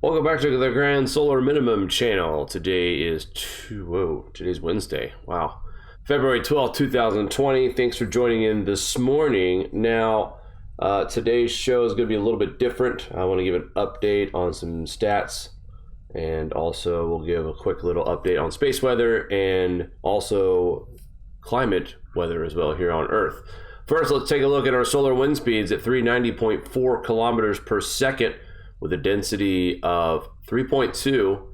Welcome back to the Grand Solar Minimum channel. Today's Wednesday. Wow. February 12th, 2020. Thanks for joining in this morning. Now, today's show is going to be a little bit different. I want to give an update on some stats, and also we'll give a quick little update on space weather and also climate weather as well here on Earth. First, let's take a look at our solar wind speeds at 390.4 kilometers per second with a density of 3.2.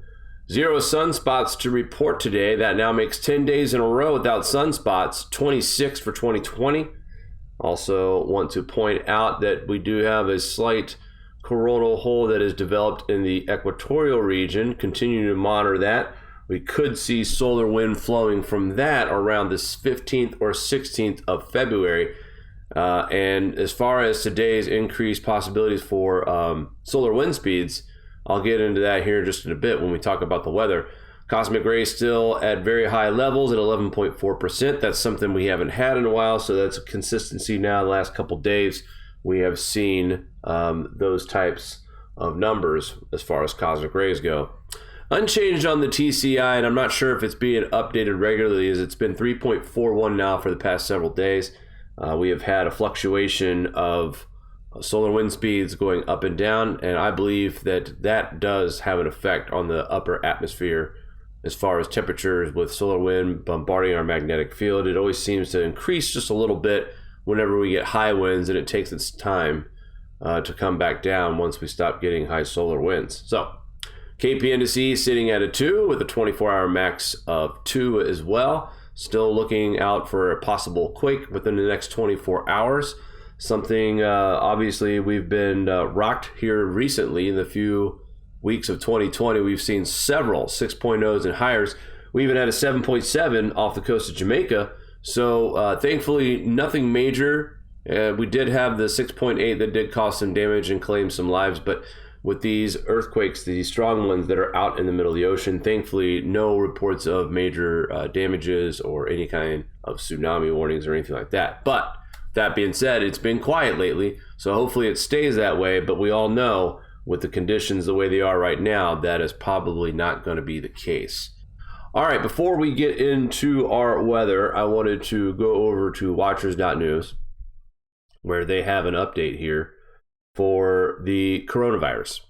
0 sunspots to report today. That now makes 10 days in a row without sunspots, 26 for 2020. Also want to point out that we do have a slight coronal hole that is developed in the equatorial region. Continue to monitor that. We could see solar wind flowing from that around the 15th or 16th of February. And as far as today's increased possibilities for solar wind speeds, I'll get into that here just in a bit when we talk about the weather. Cosmic rays still at very high levels at 11.4%. That's something we haven't had in a while, so that's a consistency now. The last couple days, we have seen those types of numbers as far as cosmic rays go. Unchanged on the TCI, and I'm not sure if it's being updated regularly, as it's been 3.41 now for the past several days. We have had a fluctuation of solar wind speeds going up and down, and I believe that that does have an effect on the upper atmosphere as far as temperatures with solar wind bombarding our magnetic field. It always seems to increase just a little bit whenever we get high winds, and it takes its time to come back down once we stop getting high solar winds. So KP indice sitting at a 2 with a 24-hour max of 2 as well. Still looking out for a possible quake within the next 24 hours. Something obviously we've been rocked here recently in the few weeks of 2020. We've seen several 6.0s and higher. We even had a 7.7 off the coast of Jamaica. So thankfully nothing major. We did have the 6.8 that did cause some damage and claim some lives, but with these earthquakes, these strong ones that are out in the middle of the ocean, thankfully no reports of major damages or any kind of tsunami warnings or anything like that. But that being said, it's been quiet lately, so hopefully it stays that way. But we all know with the conditions the way they are right now, that is probably not going to be the case. All right, before we get into our weather, I wanted to go over to watchers.news, where they have an update here for the coronavirus.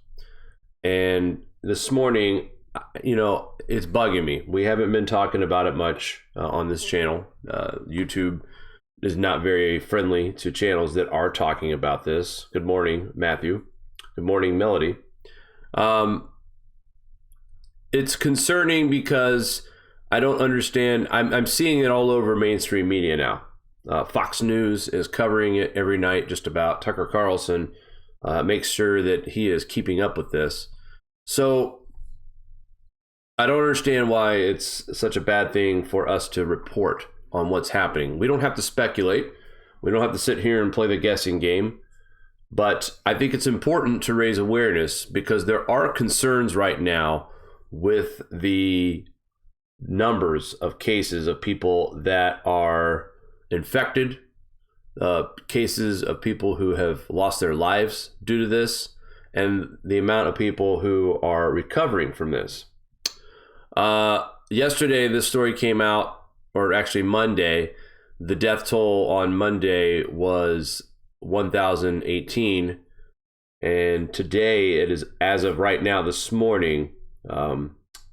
And this morning, it's bugging me. We haven't been talking about it much on this channel. YouTube is not very friendly to channels that are talking about this. Good morning, Matthew. Good morning, Melody. It's concerning because I don't understand. I'm seeing it all over mainstream media now. Fox News is covering it every night, just about. Tucker Carlson makes sure that he is keeping up with this. So I don't understand why it's such a bad thing for us to report on what's happening. We don't have to speculate. We don't have to sit here and play the guessing game. But I think it's important to raise awareness because there are concerns right now with the numbers of cases of people that are infected, cases of people who have lost their lives due to this, and the amount of people who are recovering from this. Yesterday, this story came out, or actually Monday. The death toll on Monday was 1,018, and today it is, as of right now, this morning,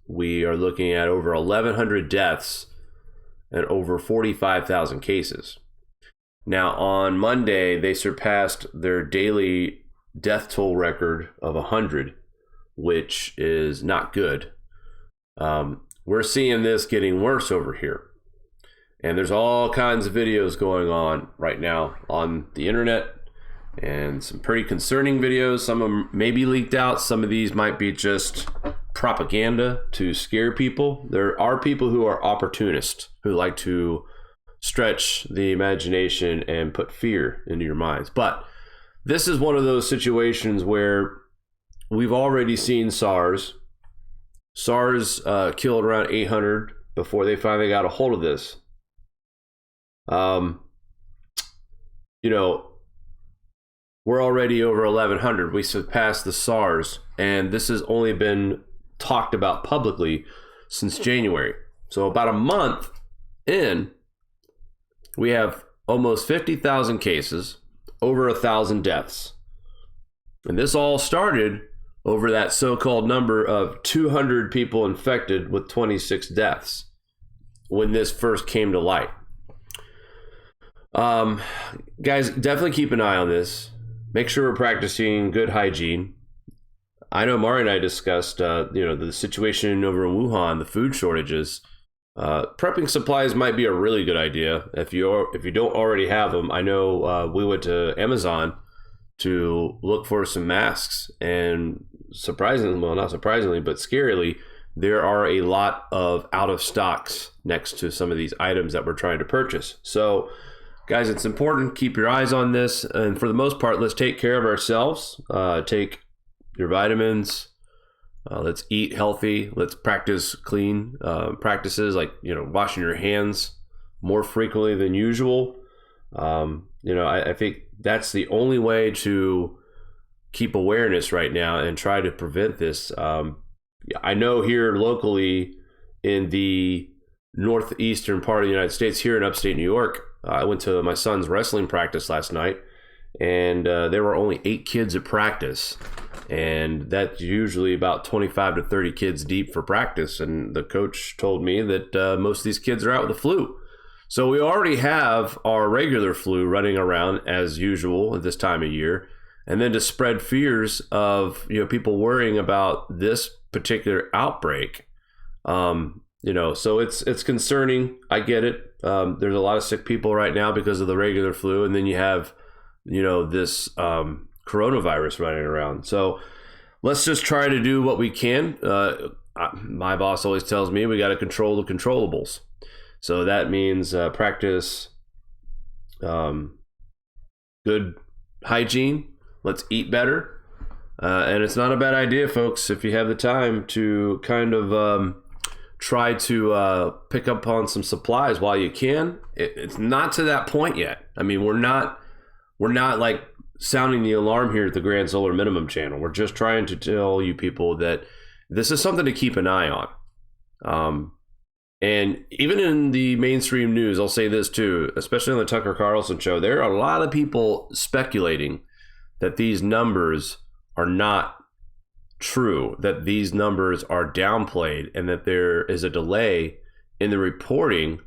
we are looking at over 1,100 deaths and over 45,000 cases. Now, on Monday, they surpassed their daily death toll record of 100, which is not good. We're seeing this getting worse over here. And there's all kinds of videos going on right now on the internet, and some pretty concerning videos. Some of them may be leaked out. Some of these might be just propaganda to scare people. There are people who are opportunists who like to stretch the imagination and put fear into your minds. But this is one of those situations where we've already seen SARS. SARS killed around 800 before they finally got a hold of this. we're already over 1,100. We surpassed the SARS, and this has only been talked about publicly since January. So about a month in, we have almost 50,000 cases, over 1,000 deaths. And this all started over that so-called number of 200 people infected with 26 deaths when this first came to light. Guys, definitely keep an eye on this. Make sure we're practicing good hygiene. I know Mari and I discussed, the situation over in Wuhan, the food shortages. Prepping supplies might be a really good idea if you don't already have them. I know we went to Amazon to look for some masks, and not surprisingly, but scarily, there are a lot of out of stocks next to some of these items that we're trying to purchase. So, guys, it's important. Keep your eyes on this, and for the most part, let's take care of ourselves. Take your vitamins. Let's eat healthy. Let's practice clean practices like, washing your hands more frequently than usual. I think that's the only way to keep awareness right now and try to prevent this. I know here locally in the northeastern part of the United States, here in upstate New York, I went to my son's wrestling practice last night, and there were only 8 kids at practice. And that's usually about 25 to 30 kids deep for practice. And the coach told me that most of these kids are out with the flu. So we already have our regular flu running around as usual at this time of year. And then to spread fears of, people worrying about this particular outbreak, so it's concerning. I get it. There's a lot of sick people right now because of the regular flu. And then you have, this coronavirus running around. So let's just try to do what we can. My boss always tells me we got to control the controllables. So that means practice good hygiene. Let's eat better. And it's not a bad idea, folks, if you have the time to kind of try to pick up on some supplies while you can. It's not to that point yet. I mean, we're not like sounding the alarm here at the Grand Solar Minimum channel. We're just trying to tell you people that this is something to keep an eye on. And even in the mainstream news, I'll say this too, especially on the Tucker Carlson show, there are a lot of people speculating that these numbers are not true, that these numbers are downplayed, and that there is a delay in the reporting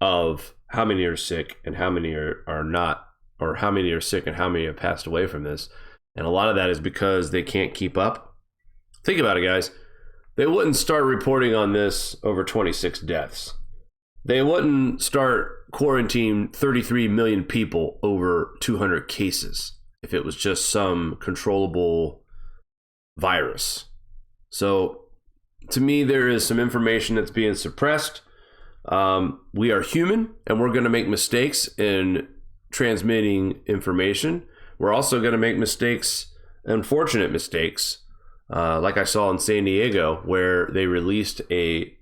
of how many are sick and how many are not, or how many are sick and how many have passed away from this. And a lot of that is because they can't keep up. Think about it, guys. They wouldn't start reporting on this over 26 deaths. They wouldn't start quarantining 33 million people over 200 cases if it was just some controllable virus. So to me, there is some information that's being suppressed. We are human, and we're going to make mistakes in transmitting information. We're also going to make mistakes, unfortunate mistakes, like I saw in San Diego, where they released a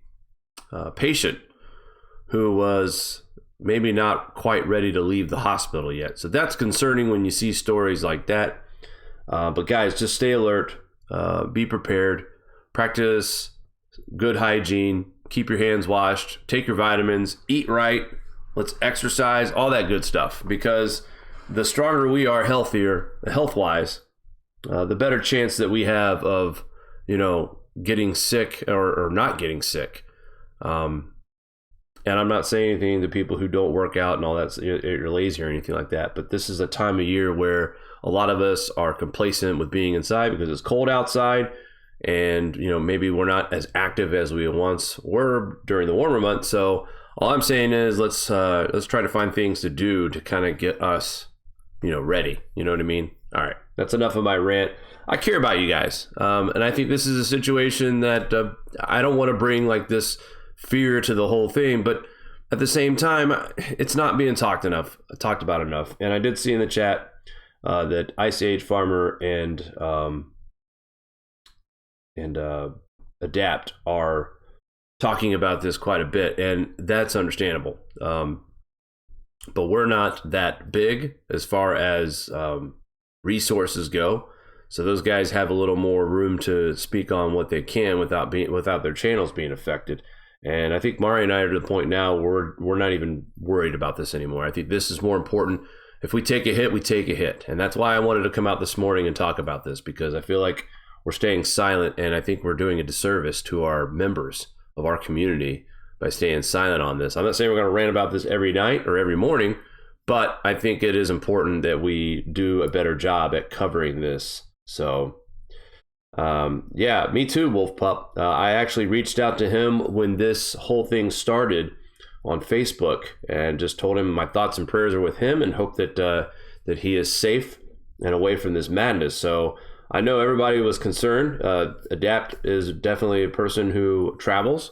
patient who was maybe not quite ready to leave the hospital yet. So that's concerning when you see stories like that. But guys, just stay alert, be prepared, practice good hygiene, keep your hands washed, take your vitamins, eat right, let's exercise, all that good stuff. Because the stronger we are, healthier, health-wise, the better chance that we have of, getting sick or not getting sick. And I'm not saying anything to people who don't work out and all that, you're lazy or anything like that. But this is a time of year where a lot of us are complacent with being inside because it's cold outside. And, maybe we're not as active as we once were during the warmer months. So all I'm saying is let's try to find things to do to kind of get us, ready. You know what I mean? All right. That's enough of my rant. I care about you guys. And I think this is a situation that I don't want to bring like this fear to the whole thing, but at the same time, it's not being talked about enough. And I did see in the chat that Ice Age Farmer and Adapt are talking about this quite a bit, and that's understandable. But we're not that big as far as resources go. So those guys have a little more room to speak on what they can without their channels being affected. And I think Mari and I are to the point now where we're not even worried about this anymore. I think this is more important. If we take a hit, we take a hit. And that's why I wanted to come out this morning and talk about this, because I feel like we're staying silent, and I think we're doing a disservice to our members of our community by staying silent on this. I'm not saying we're going to rant about this every night or every morning, but I think it is important that we do a better job at covering this. So yeah, me too, Wolf Pup. I actually reached out to him when this whole thing started on Facebook and just told him my thoughts and prayers are with him, and hope that that he is safe and away from this madness. So I know everybody was concerned. Adapt is definitely a person who travels.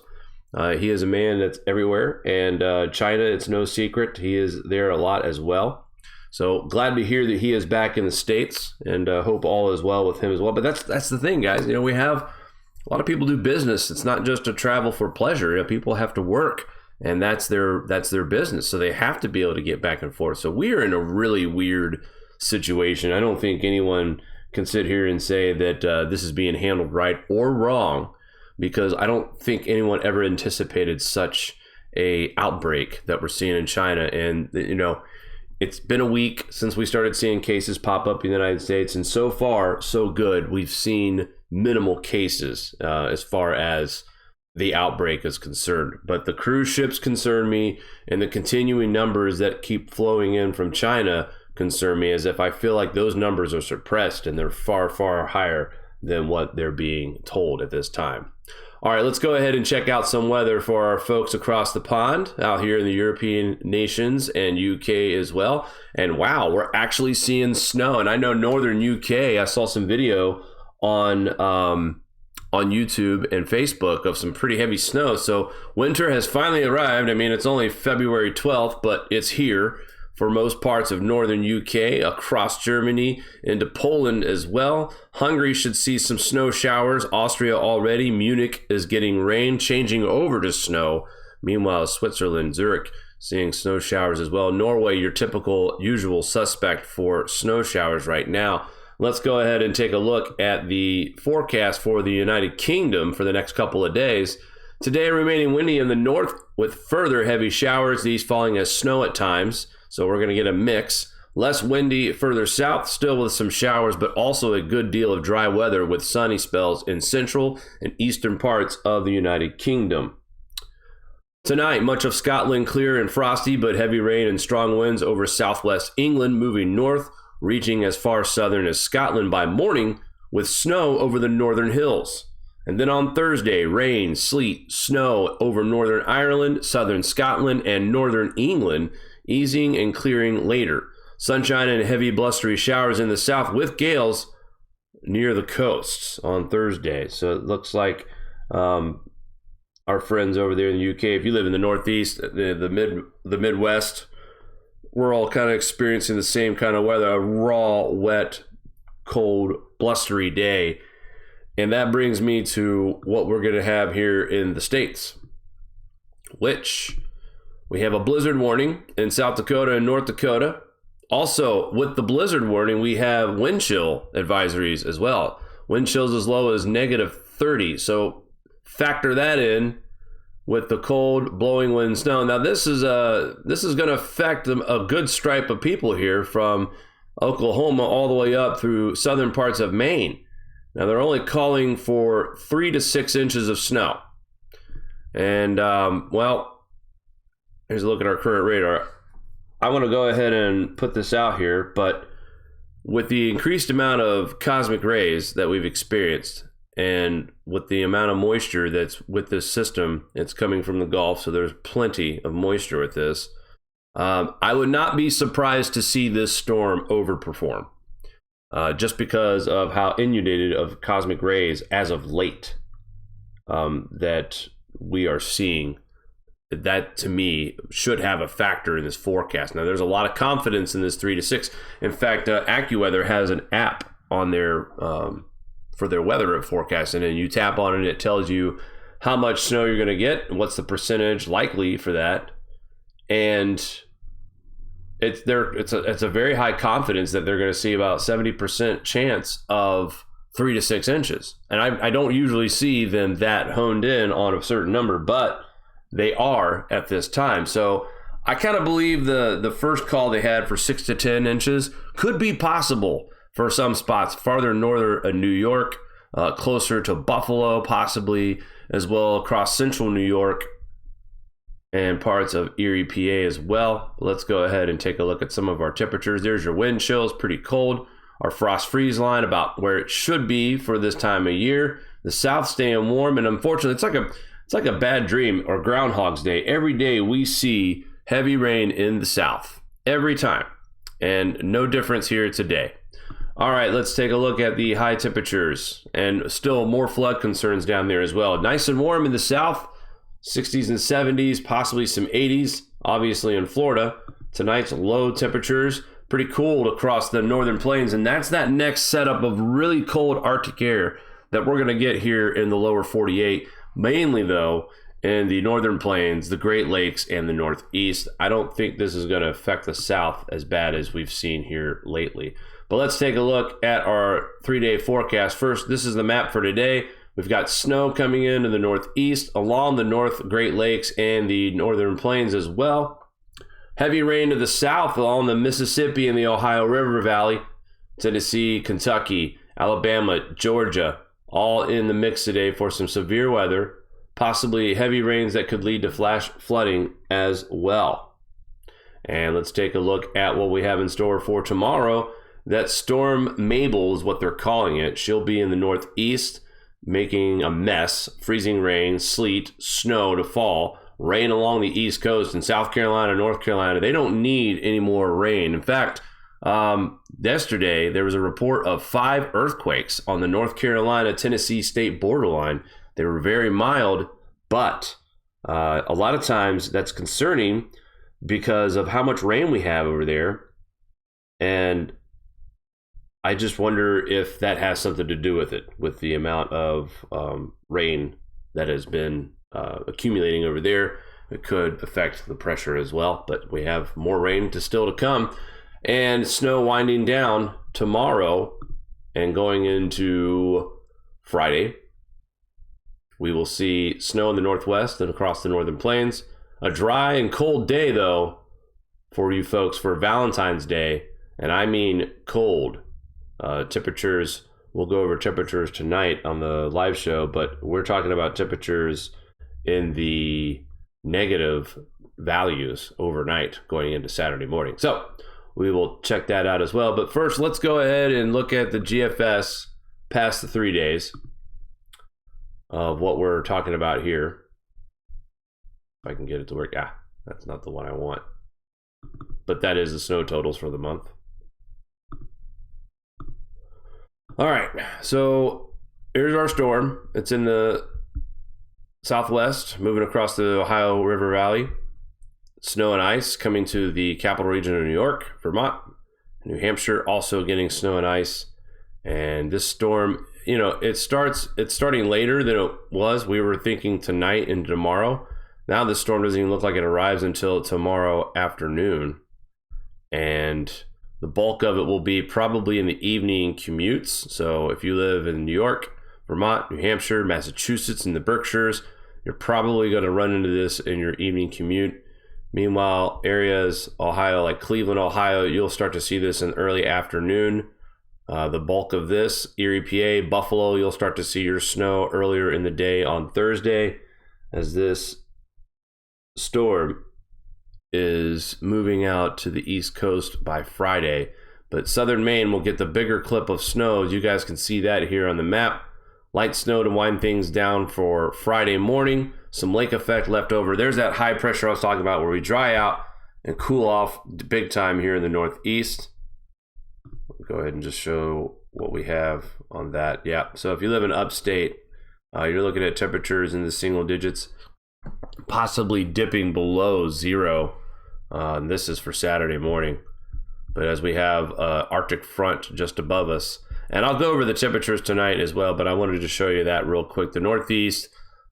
He is a man that's everywhere, and China, it's no secret, he is there a lot as well. So glad to hear that he is back in the States, and hope all is well with him as well. But that's the thing, guys. You know, we have a lot of people do business. It's not just to travel for pleasure. You know, people have to work, and that's their business. So they have to be able to get back and forth. So we are in a really weird situation. I don't think anyone can sit here and say that this is being handled right or wrong, because I don't think anyone ever anticipated such a outbreak that we're seeing in China. And you know, it's been a week since we started seeing cases pop up in the United States, and so far, so good. We've seen minimal cases as far as the outbreak is concerned. But the cruise ships concern me, and the continuing numbers that keep flowing in from China concern me, as if I feel like those numbers are suppressed and they're far, far higher than what they're being told at this time. All right, let's go ahead and check out some weather for our folks across the pond out here in the European nations and UK as well. And wow, we're actually seeing snow. And I know northern UK, I saw some video on YouTube and Facebook of some pretty heavy snow. So winter has finally arrived. I mean, it's only February 12th, but it's here for most parts of northern UK, across Germany, into Poland as well. Hungary should see some snow showers. Austria already. Munich is getting rain, changing over to snow. Meanwhile, Switzerland, Zurich, seeing snow showers as well. Norway, your typical usual suspect for snow showers right now. Let's go ahead and take a look at the forecast for the United Kingdom for the next couple of days. Today, remaining windy in the north with further heavy showers, these falling as snow at times. So we're going to get a mix. Less windy further south, still with some showers, but also a good deal of dry weather with sunny spells in central and eastern parts of the United Kingdom. Tonight, much of Scotland clear and frosty, but heavy rain and strong winds over southwest England, moving north, reaching as far southern as Scotland by morning, with snow over the northern hills. And then on Thursday, rain, sleet, snow over northern Ireland, southern Scotland, and northern England, easing and clearing later. Sunshine and heavy blustery showers in the south with gales near the coasts on Thursday. So it looks like our friends over there in the UK, if you live in the Northeast, the Midwest, we're all kind of experiencing the same kind of weather, a raw, wet, cold, blustery day. And that brings me to what we're going to have here in the States, which we have a blizzard warning in South Dakota and North Dakota. Also, with the blizzard warning, we have wind chill advisories as well. Wind chills as low as -30. So factor that in with the cold, blowing wind, snow. Now, this is going to affect a good stripe of people here from Oklahoma all the way up through southern parts of Maine. Now, they're only calling for 3 to 6 inches of snow. And, well, here's a look at our current radar. I want to go ahead and put this out here, but with the increased amount of cosmic rays that we've experienced, and with the amount of moisture that's with this system, it's coming from the Gulf, so there's plenty of moisture with this. I would not be surprised to see this storm overperform, just because of how inundated of cosmic rays as of late that we are seeing. That, to me, should have a factor in this forecast. Now, there's a lot of confidence in this 3 to 6. In fact, AccuWeather has an app on their for their weather forecast, and then you tap on it, it tells you how much snow you're going to get and what's the percentage likely for that. And it's a very high confidence that they're going to see about 70% chance of 3 to 6 inches. And I don't usually see them that honed in on a certain number, but they are at this time. So I kind of believe the first call they had for 6 to 10 inches could be possible for some spots farther northern New York, closer to Buffalo, possibly as well across central New York and parts of Erie, PA as well. Let's go ahead and take a look at some of our temperatures. There's your wind chills, pretty cold. Our frost freeze line about where it should be for this time of year. The south staying warm, and unfortunately, it's like a bad dream or Groundhog's Day. Every day we see heavy rain in the south, every time, and no difference here today. All right, let's take a look at the high temperatures, and still more flood concerns down there as well. Nice and warm in the south, 60s and 70s, possibly some 80s, obviously in Florida. Tonight's low temperatures, pretty cold across the northern plains, and that's that next setup of really cold Arctic air that we're going to get here in the lower 48, mainly though in the northern plains, the Great Lakes, and the Northeast. I don't think this is going to affect the south as bad as we've seen here lately. But let's take a look at our 3-day forecast. First, this is the map for today. We've got snow coming into the northeast along the North Great Lakes and the northern plains as well. Heavy rain to the south along the Mississippi and the Ohio River Valley, Tennessee, Kentucky, Alabama, Georgia, all in the mix today for some severe weather, possibly heavy rains that could lead to flash flooding as well. And let's take a look at what we have in store for tomorrow. That Storm Mabel is what they're calling it. She'll be in the northeast, making a mess, freezing rain, sleet, snow to fall. Rain along the East Coast in South Carolina, North Carolina. They don't need any more rain. In fact, yesterday there was a report of 5 earthquakes on the North Carolina-Tennessee state borderline. They were very mild, but a lot of times that's concerning because of how much rain we have over there. And I just wonder if that has something to do with it, with the amount of rain that has been accumulating over there. It could affect the pressure as well, but we have more rain still to come, and snow winding down tomorrow and going into Friday. We will see snow in the northwest and across the northern plains. A dry and cold day though for you folks for Valentine's Day, and I mean cold. Temperatures, we'll go over temperatures tonight on the live show, but we're talking about temperatures in the negative values overnight going into Saturday morning. So we will check that out as well. But first, let's go ahead and look at the GFS past the 3 days of what we're talking about here. If I can get it to work. Ah, that's not the one I want. But that is the snow totals for the month. All right, so here's our storm. It's in the southwest, moving across the Ohio River Valley. Snow and ice coming to the capital region of New York, Vermont, New Hampshire, also getting snow and ice. And this storm, it's starting later than it was. We were thinking tonight and tomorrow. Now this storm doesn't even look like it arrives until tomorrow afternoon. And the bulk of it will be probably in the evening commutes. So if you live in New York, Vermont, New Hampshire, Massachusetts, and the Berkshires, you're probably going to run into this in your evening commute. Meanwhile, areas, Ohio, like Cleveland, Ohio, you'll start to see this in early afternoon. The bulk of this, Erie, PA, Buffalo, you'll start to see your snow earlier in the day on Thursday as this storm is moving out to the East Coast by Friday. But southern Maine will get the bigger clip of snow. You guys can see that here on the map. Light snow to wind things down for Friday morning. Some lake effect left over. There's that high pressure I was talking about where we dry out and cool off big time here in the Northeast. We'll go ahead and just show what we have on that. Yeah, so if you live in upstate, you're looking at temperatures in the single digits, possibly dipping below zero. And this is for Saturday morning. But as we have Arctic front just above us, and I'll go over the temperatures tonight as well, but I wanted to show you that real quick. The Northeast,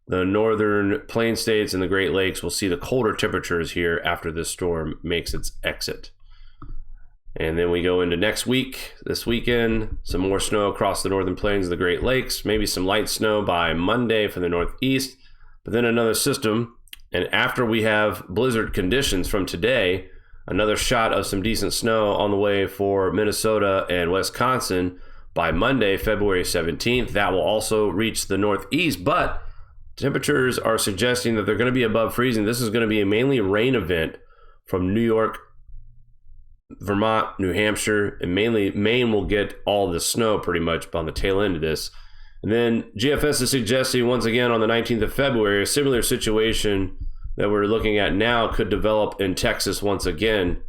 the northern plain states, and the Great Lakes will see the colder temperatures here after this storm makes its exit. And then we go into next week, this weekend, some more snow across the northern plains of the Great Lakes, maybe some light snow by Monday for the Northeast, but then another system. And after we have blizzard conditions from today, another shot of some decent snow on the way for Minnesota and Wisconsin by Monday, February 17th. That will also reach the Northeast, but temperatures are suggesting that they're going to be above freezing. This is going to be a mainly rain event from New York, Vermont, New Hampshire, and mainly Maine will get all the snow pretty much on the tail end of this. And then GFS is suggesting once again on the 19th of February, a similar situation that we're looking at now could develop in Texas once again.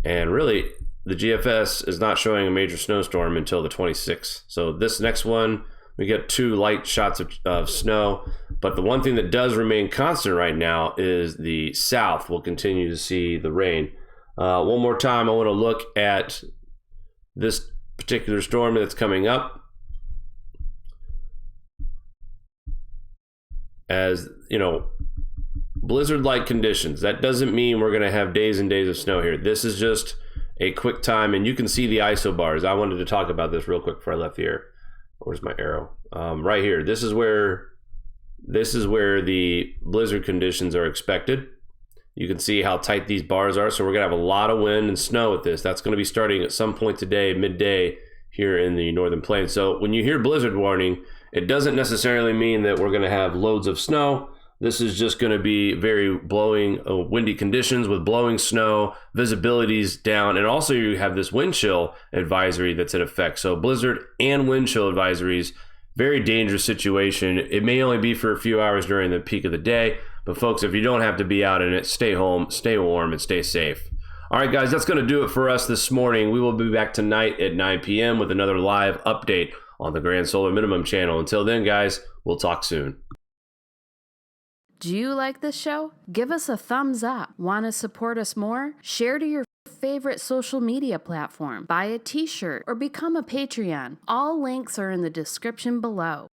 And really, the GFS is not showing a major snowstorm until the 26th. So this next one, we get 2 light shots of snow. But the one thing that does remain constant right now is the south. We'll continue to see the rain. One more time, I want to look at this particular storm that's coming up. As you know, blizzard-like conditions. That doesn't mean we're going to have days and days of snow here. This is just a quick time, and you can see the ISO bars. I wanted to talk about this real quick before I left here. Where's my arrow? Right here. This is where the blizzard conditions are expected. You can see how tight these bars are. So we're going to have a lot of wind and snow with this. That's going to be starting at some point today, midday here in the northern plains. So when you hear blizzard warning, it doesn't necessarily mean that we're going to have loads of snow. This is just going to be very blowing, windy conditions with blowing snow, visibility's down, and also you have this wind chill advisory that's in effect. So blizzard and wind chill advisories, very dangerous situation. It may only be for a few hours during the peak of the day, but folks, if you don't have to be out in it, stay home, stay warm, and stay safe. All right, guys, that's going to do it for us this morning. We will be back tonight at 9 p.m. with another live update on the Grand Solar Minimum channel. Until then, guys, we'll talk soon. Do you like this show? Give us a thumbs up. Want to support us more? Share to your favorite social media platform. Buy a t-shirt or become a Patreon. All links are in the description below.